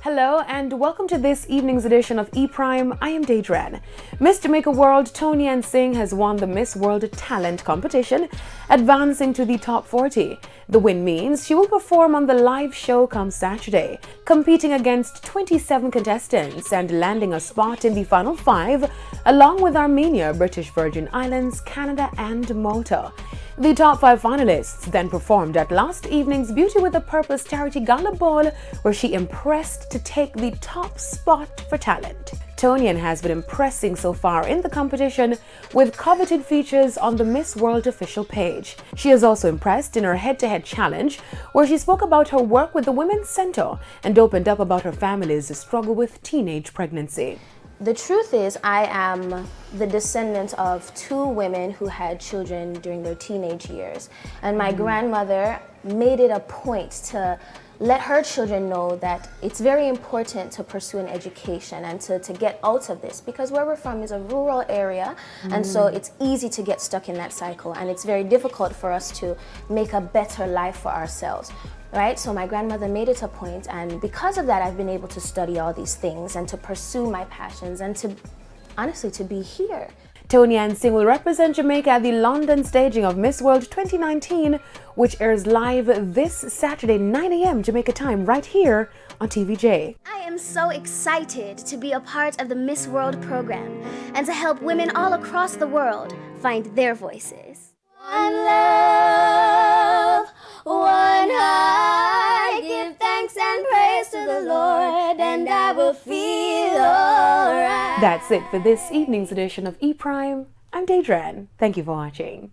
Hello and welcome to this evening's edition of E-Prime. I am Deidran. Miss Jamaica World Tony Ann Singh has won the Miss World Talent competition, advancing to the top 40. The win means she will perform on the live show come Saturday, competing against 27 contestants and landing a spot in the final 5, along with Armenia, British Virgin Islands, Canada and Malta. The top 5 finalists then performed at last evening's Beauty with a Purpose charity gala ball, where she impressed to take the top spot for talent. Tony Ann has been impressing so far in the competition with coveted features on the Miss World official page. She has also impressed in her head-to-head challenge, where she spoke about her work with the Women's Center and opened up about her family's struggle with teenage pregnancy. The truth is, I am the descendant of 2 women who had children during their teenage years. And my grandmother made it a point to let her children know that it's very important to pursue an education and to get out of this, because where we're from is a rural area, and so it's easy to get stuck in that cycle, and it's very difficult for us to make a better life for ourselves. Right? So my grandmother made it a point, and because of that, I've been able to study all these things and to pursue my passions and to, honestly, to be here. Tony Ann Singh will represent Jamaica at the London staging of Miss World 2019, which airs live this Saturday, 9 a.m. Jamaica time, right here on TVJ. I am so excited to be a part of the Miss World program and to help women all across the world find their voices. One love, one heart, give thanks and praise to the Lord, and I will feel alright. That's it for this evening's edition of E-Prime. I'm Deidran. Thank you for watching.